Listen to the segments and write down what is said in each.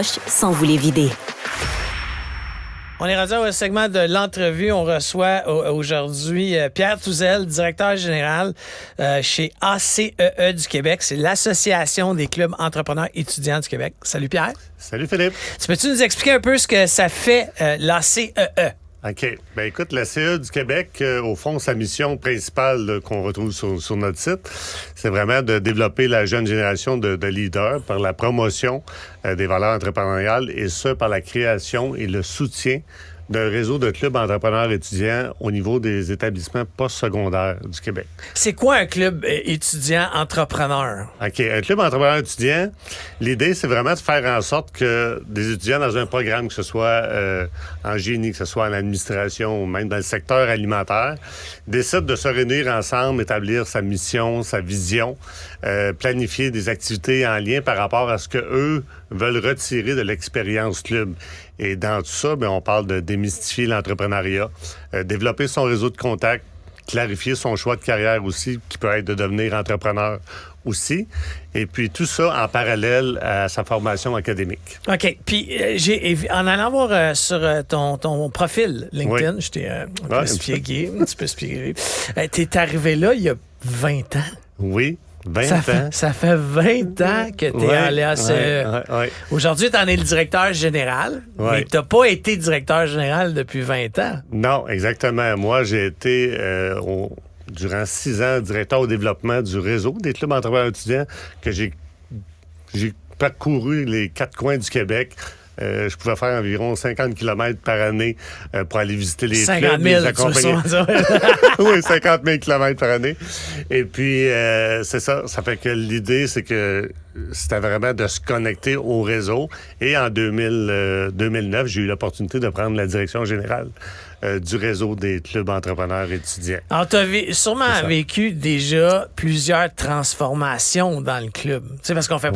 sans vous les vider. On est rendu au segment de l'entrevue. On reçoit aujourd'hui Pierre Touzel, directeur général chez ACEE du Québec. C'est l'Association des clubs entrepreneurs étudiants du Québec. Salut Pierre. Salut Philippe. Tu peux-tu nous expliquer un peu ce que ça fait l'ACEE? OK. Ben écoute, la CE du Québec, au fond, sa mission principale qu'on retrouve sur notre site, c'est vraiment de développer la jeune génération de leaders par la promotion des valeurs entrepreneuriales et ce, par la création et le soutien d'un réseau de clubs entrepreneurs étudiants au niveau des établissements postsecondaires du Québec. C'est quoi un club étudiant entrepreneur? OK. Un club entrepreneur étudiant, l'idée, c'est vraiment de faire en sorte que des étudiants dans un programme, que ce soit en génie, que ce soit en administration ou même dans le secteur alimentaire, décident de se réunir ensemble, établir sa mission, sa vision, planifier des activités en lien par rapport à ce que eux veulent retirer de l'expérience club. Et dans tout ça, bien, on parle de démystifier l'entrepreneuriat, développer son réseau de contacts, clarifier son choix de carrière aussi, qui peut être de devenir entrepreneur aussi. Et puis tout ça en parallèle à sa formation académique. OK. Puis en allant voir sur ton profil LinkedIn, Oui. j'étais un petit peu spiégué. T'es arrivé là il y a 20 ans. Oui. 20 ans. Ça fait 20 ans que tu es allé à ACEE. Ouais. Aujourd'hui, tu en es le directeur général, mais tu n'as pas été directeur général depuis 20 ans. Non, exactement. Moi, j'ai été, durant 6 ans, directeur au développement du réseau des clubs entrepreneurs étudiants, que j'ai parcouru les 4 coins du Québec. Je pouvais faire environ 50 km par année pour aller visiter les 50 000, clubs, les accompagner. Oui, 50 000 km par année. Et puis, c'est ça. Ça fait que l'idée, c'est que c'était vraiment de se connecter au réseau. Et en 2009, j'ai eu l'opportunité de prendre la direction générale du réseau des clubs entrepreneurs étudiants. Alors, tu as sûrement vécu déjà plusieurs transformations dans le club. Tu sais, parce qu'on fait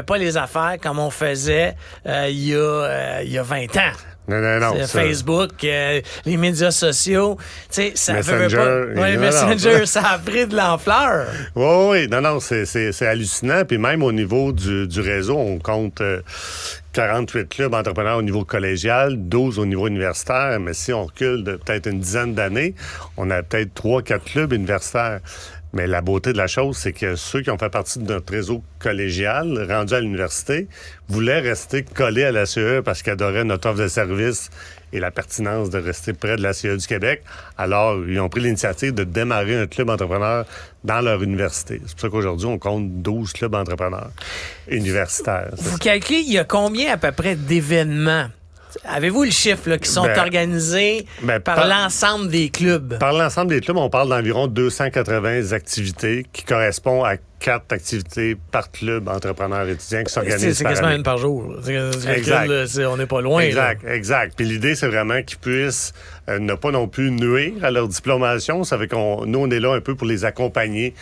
pas les affaires comme on faisait il y a 20 ans. Non. Facebook, les médias sociaux, tu sais, ça Messenger, Messenger, ça a pris de l'ampleur. Oui. Non, c'est hallucinant. Puis même au niveau du réseau, on compte 48 clubs entrepreneurs au niveau collégial, 12 au niveau universitaire. Mais si on recule de peut-être une dizaine d'années, on a peut-être 3-4 clubs universitaires. Mais la beauté de la chose, c'est que ceux qui ont fait partie de notre réseau collégial, rendu à l'université, voulaient rester collés à l'ACEE parce qu'ils adoraient notre offre de service et la pertinence de rester près de l'ACEE du Québec. Alors, ils ont pris l'initiative de démarrer un club entrepreneur dans leur université. C'est pour ça qu'aujourd'hui, on compte 12 clubs entrepreneurs universitaires. Vous calculez, il y a combien à peu près d'événements? Avez-vous le chiffre là, qui sont organisés par l'ensemble des clubs? Par l'ensemble des clubs, on parle d'environ 280 activités qui correspondent à 4 activités par club entrepreneur étudiant qui s'organisent C'est par quasiment année. une par jour. Exact. On n'est pas loin. Exact. Puis l'idée, c'est vraiment qu'ils puissent ne pas non plus nuire à leur diplomation. Ça fait nous, on est là un peu pour les accompagner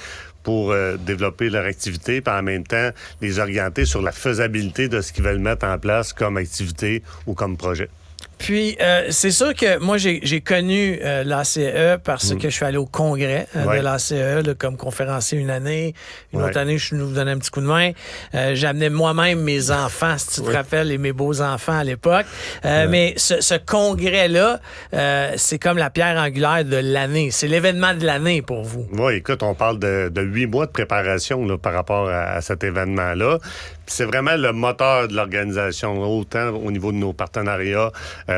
pour développer leur activité, puis en même temps, les orienter sur la faisabilité de ce qu'ils veulent mettre en place comme activité ou comme projet. Puis, c'est sûr que moi, j'ai connu l'ACEE parce que je suis allé au congrès de l'ACEE là, comme conférencier une année. Une autre année, je suis venu vous donner un petit coup de main. J'amenais moi-même mes enfants, si tu te rappelles, et mes beaux-enfants à l'époque. Mais ce congrès-là, c'est comme la pierre angulaire de l'année. C'est l'événement de l'année pour vous. Oui, écoute, on parle de 8 mois de préparation là, par rapport à cet événement-là. Puis c'est vraiment le moteur de l'organisation, autant au niveau de nos partenariats,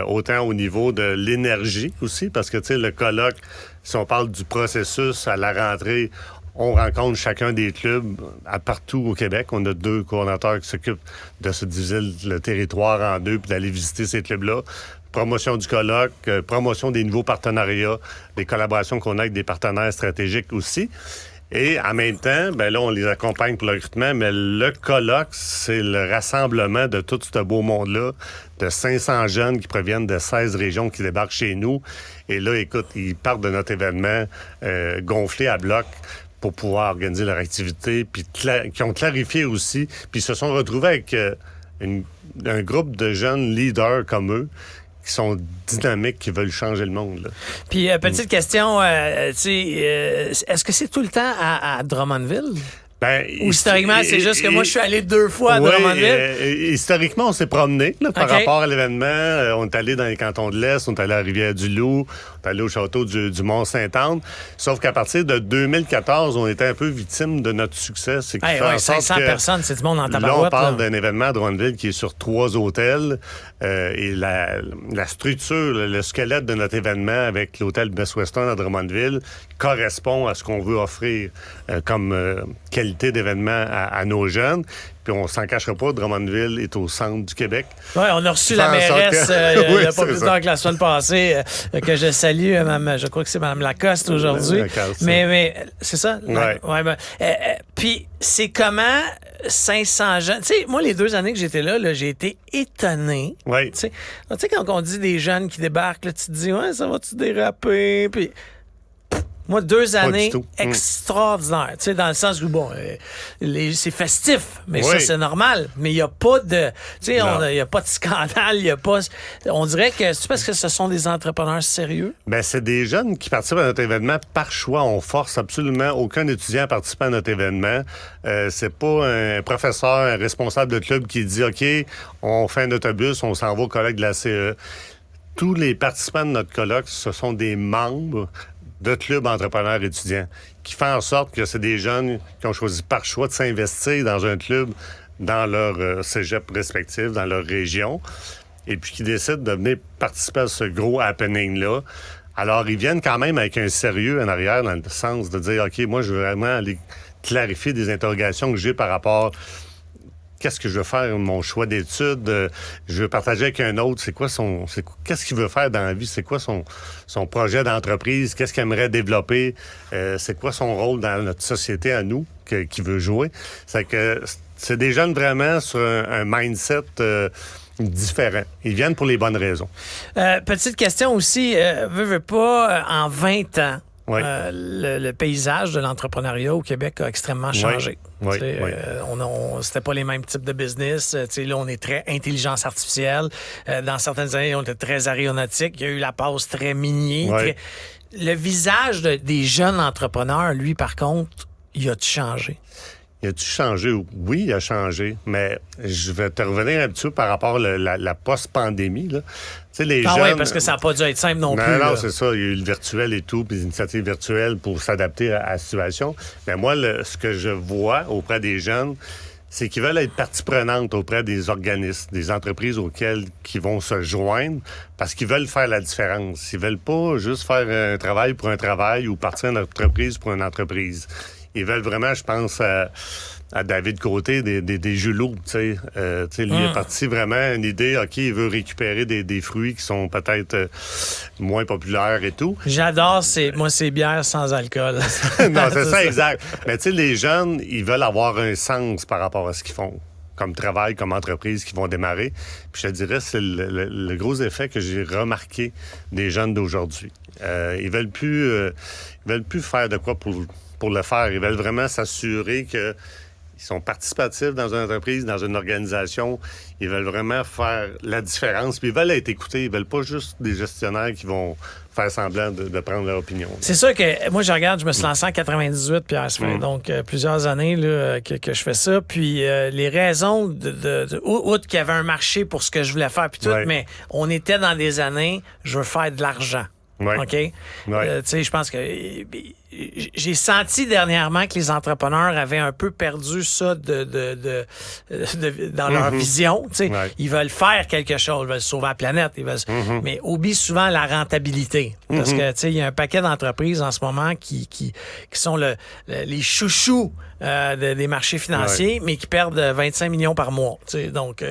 autant au niveau de l'énergie aussi, parce que, tu sais, le colloque, si on parle du processus à la rentrée, on rencontre chacun des clubs partout au Québec. On a 2 coordonnateurs qui s'occupent de se diviser le territoire en 2 puis d'aller visiter ces clubs-là. Promotion du colloque, promotion des nouveaux partenariats, des collaborations qu'on a avec des partenaires stratégiques aussi. Et en même temps, là, on les accompagne pour le recrutement, mais le colloque, c'est le rassemblement de tout ce beau monde-là, de 500 jeunes qui proviennent de 16 régions qui débarquent chez nous. Et là, écoute, ils partent de notre événement gonflé à bloc pour pouvoir organiser leur activité, puis qui ont clarifié aussi, puis se sont retrouvés avec un groupe de jeunes leaders comme eux, qui sont dynamiques, qui veulent changer le monde. Là. Puis, petite question, est-ce que c'est tout le temps à Drummondville? Ou historiquement, c'est juste que moi, je suis allé 2 fois à Drummondville. Historiquement, on s'est promené par rapport à l'événement. On est allé dans les cantons de l'Est, on est allé à Rivière-du-Loup, on est allé au château du Mont-Saint-Anne. Sauf qu'à partir de 2014, on était un peu victime de notre succès. C'est 500 personnes, c'est du monde en tabarouette. Là, on parle d'un événement à Drummondville qui est sur 3 hôtels. Et la structure, le squelette de notre événement avec l'hôtel Best Western à Drummondville correspond à ce qu'on veut offrir comme qualité d'événement à nos jeunes. Puis on s'en cachera pas, Drummondville est au centre du Québec. Oui, on a reçu la mairesse il n'y a pas plus tard que la semaine passée, que je salue, je crois que c'est Mme Lacoste aujourd'hui. Mais c'est ça? Puis c'est comment 500 jeunes... Tu sais, moi, les 2 années que j'étais là, j'ai été étonné. Oui. Tu sais, quand on dit des jeunes qui débarquent, là, tu te dis, ouais, ça va-tu déraper? Puis... Moi, 2 années extraordinaires. Tu sais, dans le sens où, bon, c'est festif, mais ça, c'est normal. Mais il n'y a pas de... Tu sais, il n'y a pas de scandale, il n'y a pas... On dirait que... C'est parce que ce sont des entrepreneurs sérieux? Bien, c'est des jeunes qui participent à notre événement par choix. On force absolument aucun étudiant à participer à notre événement. C'est pas un professeur, un responsable de club qui dit, OK, on fait un autobus, on s'en va au colloque de la CE. Tous les participants de notre colloque, ce sont des membres de clubs entrepreneurs étudiants, qui fait en sorte que c'est des jeunes qui ont choisi par choix de s'investir dans un club dans leur cégep respectif, dans leur région, et puis qui décident de venir participer à ce gros happening-là. Alors, ils viennent quand même avec un sérieux en arrière, dans le sens de dire, OK, moi, je veux vraiment aller clarifier des interrogations que j'ai par rapport... Qu'est-ce que je veux faire, mon choix d'études? Je veux partager avec un autre. Qu'est-ce qu'il veut faire dans la vie? C'est quoi son projet d'entreprise? Qu'est-ce qu'il aimerait développer? C'est quoi son rôle dans notre société à nous qu'il veut jouer? C'est des jeunes vraiment sur un mindset différent. Ils viennent pour les bonnes raisons. Petite question aussi. Veux pas, en 20 ans, le paysage de l'entrepreneuriat au Québec a extrêmement changé. C'était pas les mêmes types de business. Là, on est très intelligence artificielle. Dans certaines années, on était très aéronautique. Il y a eu la passe très minier. Le visage des jeunes entrepreneurs, lui, par contre, il a-tu changé? Il a-tu changé? Oui, il a changé. Mais je vais te revenir un petit peu par rapport à la post-pandémie. Là. Les jeunes... oui, parce que ça n'a pas dû être simple non plus. Non, c'est ça. Il y a eu le virtuel et tout, puis les initiatives virtuelles pour s'adapter à la situation. Mais moi, ce que je vois auprès des jeunes, c'est qu'ils veulent être partie prenante auprès des organismes, des entreprises qui vont se joindre parce qu'ils veulent faire la différence. Ils veulent pas juste faire un travail pour un travail ou partir une entreprise pour une entreprise. Ils veulent vraiment, je pense, à David Côté, des Julots, tu sais. Lui est parti vraiment une idée, OK, il veut récupérer des fruits qui sont peut-être moins populaires et tout. J'adore, c'est bière sans alcool. Non, c'est ça, exact. Mais tu sais, les jeunes, ils veulent avoir un sens par rapport à ce qu'ils font, comme travail, comme entreprise qui vont démarrer. Puis je te dirais, c'est le gros effet que j'ai remarqué des jeunes d'aujourd'hui. Ils veulent plus faire de quoi pour le faire. Ils veulent vraiment s'assurer qu'ils sont participatifs dans une entreprise, dans une organisation. Ils veulent vraiment faire la différence. Puis ils veulent être écoutés. Ils veulent pas juste des gestionnaires qui vont faire semblant de prendre leur opinion. C'est sûr que moi, je me suis lancé en 98, Pierre. Ça fait donc plusieurs années là, que je fais ça. Puis les raisons outre qu'il y avait un marché pour ce que je voulais faire, puis tout, mais on était dans des années, je veux faire de l'argent. OK? Tu sais, je pense que j'ai senti dernièrement que les entrepreneurs avaient un peu perdu ça dans leur vision. Tu sais, ils veulent faire quelque chose, ils veulent sauver la planète, mais oublient souvent la rentabilité. Parce que, tu sais, il y a un paquet d'entreprises en ce moment qui sont les chouchous des marchés financiers, mais qui perdent 25 millions par mois. Tu sais, donc,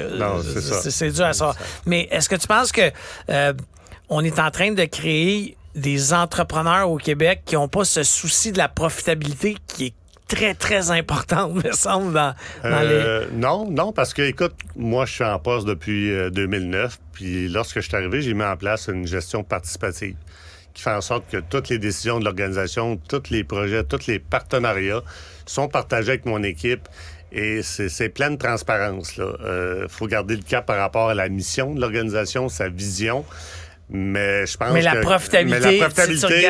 c'est dur à ça. Mais est-ce que tu penses que on est en train de créer des entrepreneurs au Québec qui n'ont pas ce souci de la profitabilité qui est très, très importante, me semble, dans les... Non, parce que, écoute, moi, je suis en poste depuis 2009, puis lorsque je suis arrivé, j'ai mis en place une gestion participative qui fait en sorte que toutes les décisions de l'organisation, tous les projets, tous les partenariats sont partagés avec mon équipe. Et c'est pleine transparence. Il faut garder le cap par rapport à la mission de l'organisation, sa vision. Mais je pense mais la profitabilité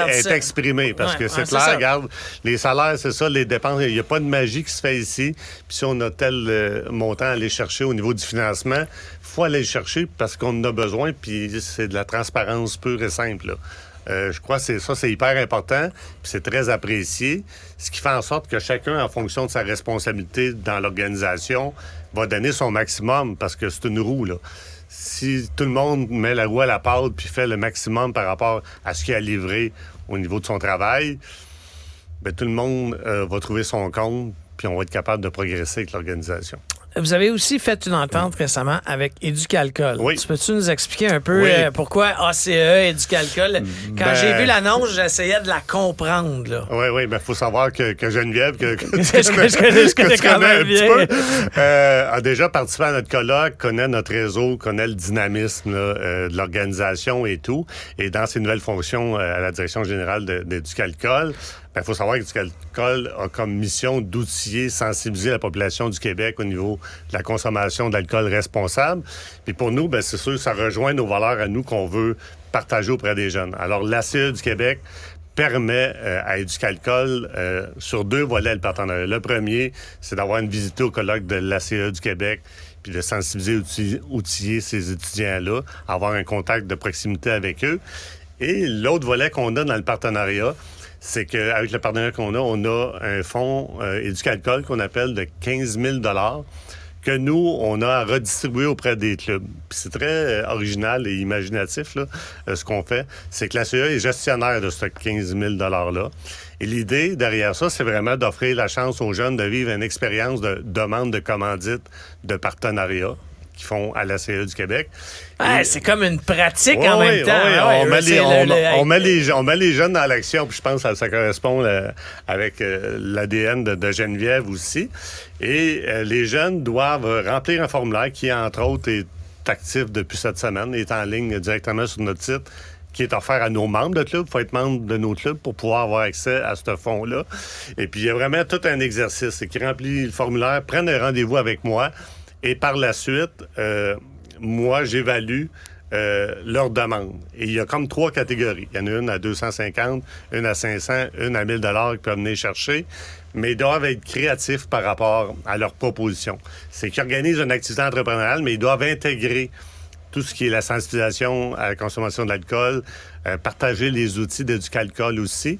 est exprimée parce que c'est clair, regarde, les salaires, c'est ça, les dépenses, il n'y a pas de magie qui se fait ici. Puis si on a tel montant à aller chercher au niveau du financement, il faut aller le chercher parce qu'on en a besoin, puis c'est de la transparence pure et simple, là. Je crois que c'est hyper important, puis c'est très apprécié, ce qui fait en sorte que chacun, en fonction de sa responsabilité dans l'organisation, va donner son maximum, parce que c'est une roue, là. Si tout le monde met la roue à la pâte puis fait le maximum par rapport à ce qu'il a livré au niveau de son travail, bien, tout le monde va trouver son compte, puis on va être capable de progresser avec l'organisation. Vous avez aussi fait une entente récemment avec Éducalcool. Oui. Peux-tu nous expliquer un peu pourquoi ACE, Éducalcool? Quand j'ai vu l'annonce, j'essayais de la comprendre. Là. Oui, mais il faut savoir que Geneviève, que je connais quand même bien, a déjà participé à notre colloque, connaît notre réseau, connaît le dynamisme là, de l'organisation et tout. Et dans ses nouvelles fonctions à la direction générale d'Éducalcool, il faut savoir que Éducalcool a comme mission d'outiller, sensibiliser la population du Québec au niveau de la consommation d'alcool responsable. Puis pour nous, bien, c'est sûr que ça rejoint nos valeurs à nous qu'on veut partager auprès des jeunes. Alors, l'ACE du Québec permet à Éducalcool sur 2 volets le partenariat. Le premier, c'est d'avoir une visite au colloque de l'ACE du Québec puis de sensibiliser, outiller ces étudiants-là, avoir un contact de proximité avec eux. Et l'autre volet qu'on a dans le partenariat, c'est qu'avec le partenaire qu'on a, on a un fonds Éducalcool qu'on appelle de 15 000 que nous, on a à redistribuer auprès des clubs. Puis c'est très original et imaginatif, là, ce qu'on fait. C'est que la CE est gestionnaire de ce 15 000 $-là. Et l'idée derrière ça, c'est vraiment d'offrir la chance aux jeunes de vivre une expérience de demande de commandite, de partenariat qu'ils font à la CE du Québec. C'est comme une pratique en même temps. On met les jeunes dans l'action, puis je pense que ça correspond avec l'ADN de Geneviève aussi. Et les jeunes doivent remplir un formulaire qui, entre autres, est actif depuis cette semaine, est en ligne directement sur notre site, qui est offert à nos membres de club. Il faut être membre de nos clubs pour pouvoir avoir accès à ce fonds-là. Et puis, il y a vraiment tout un exercice. C'est qu'ils remplissent le formulaire, prennent un rendez-vous avec moi, et par la suite, moi, j'évalue leur demande. Et il y a comme 3 catégories. Il y en a une à 250, une à 500, une à 1 000 $ qu'ils peuvent venir chercher. Mais ils doivent être créatifs par rapport à leur proposition. C'est qu'ils organisent une activité entrepreneuriale, mais ils doivent intégrer tout ce qui est la sensibilisation à la consommation de l'alcool, partager les outils d'Éducalcool aussi.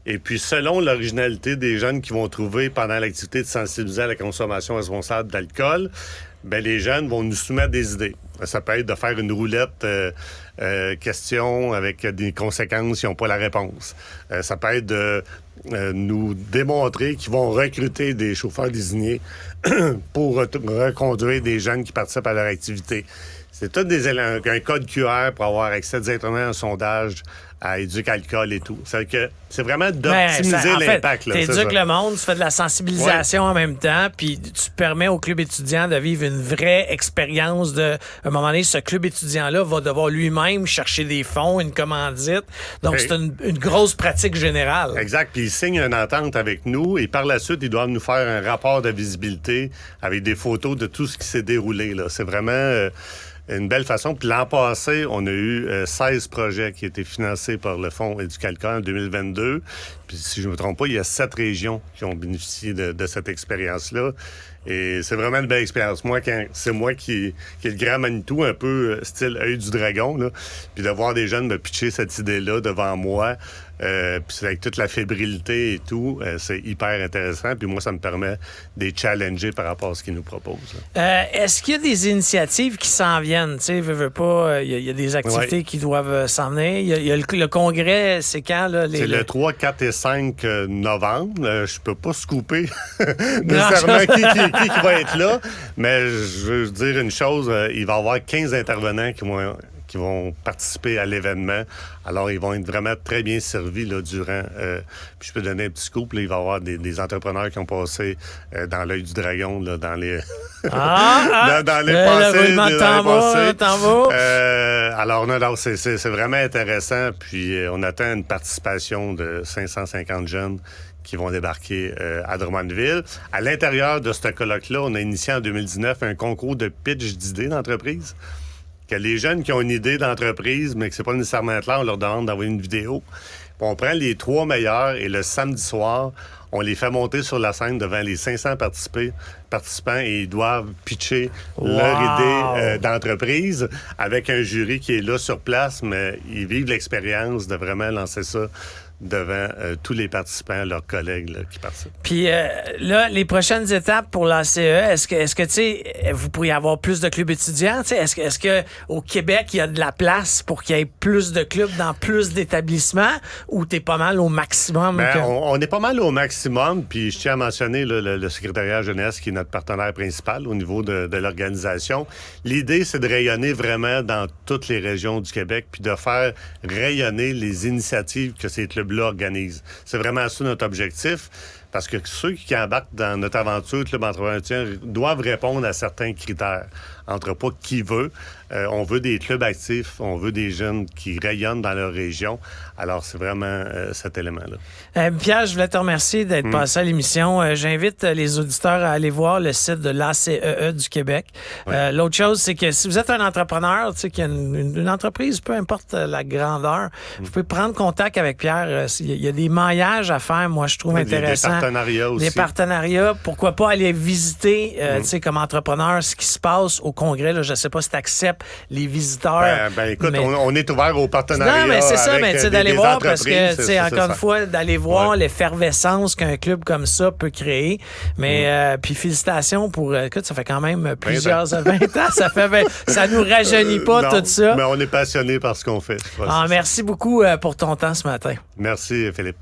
Et puis, selon l'originalité des jeunes qui vont trouver pendant l'activité de sensibiliser à la consommation responsable d'alcool, bien, les jeunes vont nous soumettre des idées. Ça peut être de faire une roulette question avec des conséquences s'ils n'ont pas la réponse. Ça peut être de nous démontrer qu'ils vont recruter des chauffeurs désignés pour reconduire des jeunes qui participent à leur activité. C'est tout un code QR pour avoir accès directement à un sondage à Éducalcool et tout. C'est vraiment d'optimiser l'impact. Tu éduques le monde, tu fais de la sensibilisation en même temps, puis tu permets au club étudiant de vivre une vraie expérience de... À un moment donné, ce club étudiant-là va devoir lui-même chercher des fonds, une commandite. Donc, c'est une grosse pratique générale. Exact. Puis, ils signent une entente avec nous et par la suite, ils doivent nous faire un rapport de visibilité avec des photos de tout ce qui s'est déroulé, là. C'est vraiment... une belle façon. Puis l'an passé, on a eu 16 projets qui étaient financés par le Fonds Éducalcool en 2022. Puis si je ne me trompe pas, il y a 7 régions qui ont bénéficié de cette expérience-là. Et c'est vraiment une belle expérience. C'est moi qui est le grand Manitou, un peu style œil du dragon, là. Puis de voir des jeunes me pitcher cette idée-là devant moi, puis avec toute la fébrilité et tout, c'est hyper intéressant. Puis moi, ça me permet de les challenger par rapport à ce qu'ils nous proposent. Est-ce qu'il y a des initiatives qui s'en viennent? Tu sais, veux pas, il y a des activités qui doivent s'en venir. Il y a le congrès, c'est quand? Là, c'est le 3, 4 et 5 novembre. Je peux pas scooper nécessairement qui va être là, mais je veux dire une chose, il va y avoir 15 intervenants qui vont participer à l'événement. Alors, ils vont être vraiment très bien servis là, durant... puis je peux donner un petit scoop, là, il va y avoir des entrepreneurs qui ont passé dans l'œil du dragon, là, dans les... dans les passés. Alors, non, c'est vraiment intéressant. Puis, on attend une participation de 550 jeunes qui vont débarquer à Drummondville. À l'intérieur de ce colloque-là, on a initié en 2019 un concours de pitch d'idées d'entreprise. que les jeunes qui ont une idée d'entreprise, mais que c'est pas nécessairement clair, on leur demande d'envoyer une vidéo. Puis on prend les 3 meilleurs et le samedi soir, on les fait monter sur la scène devant les 500 participants et ils doivent pitcher leur idée d'entreprise avec un jury qui est là sur place, mais ils vivent l'expérience de vraiment lancer ça devant tous les participants, leurs collègues là, qui participent. Puis là, les prochaines étapes pour l'ACE, est-ce que tu sais, vous pourriez avoir plus de clubs étudiants? Est-ce que au Québec, il y a de la place pour qu'il y ait plus de clubs dans plus d'établissements ou t'es pas mal au maximum? Ben, on est pas mal au maximum, puis je tiens à mentionner là, le secrétariat jeunesse qui est notre partenaire principal au niveau de l'organisation. L'idée, c'est de rayonner vraiment dans toutes les régions du Québec, puis de faire rayonner les initiatives que ces clubs organisent. C'est vraiment ça notre objectif, parce que ceux qui embarquent dans notre aventure Club Entrepreneur doivent répondre à certains critères. Entre pas qui veut. On veut des clubs actifs, on veut des jeunes qui rayonnent dans leur région. Alors, c'est vraiment cet élément-là. Pierre, je voulais te remercier d'être passé à l'émission. J'invite les auditeurs à aller voir le site de l'ACEE du Québec. L'autre chose, c'est que si vous êtes un entrepreneur, tu sais, qui a une entreprise, peu importe la grandeur, vous pouvez prendre contact avec Pierre. Il y a des maillages à faire, moi, je trouve intéressant. Des partenariats aussi. Des partenariats. Pourquoi pas aller visiter, tu sais, comme entrepreneur, ce qui se passe au congrès. Là, je ne sais pas si tu acceptes les visiteurs. Écoute, on est ouvert aux partenariats. Non, mais c'est ça, mais d'aller voir, parce que, tu sais, encore une fois, d'aller voir Ouais. l'effervescence qu'un club comme ça peut créer. Mais, puis félicitations pour, écoute, ça fait quand même plusieurs 20 ans. Ça nous rajeunit pas, non, tout ça. Mais on est passionnés par ce qu'on fait. Merci beaucoup pour ton temps ce matin. Merci, Philippe.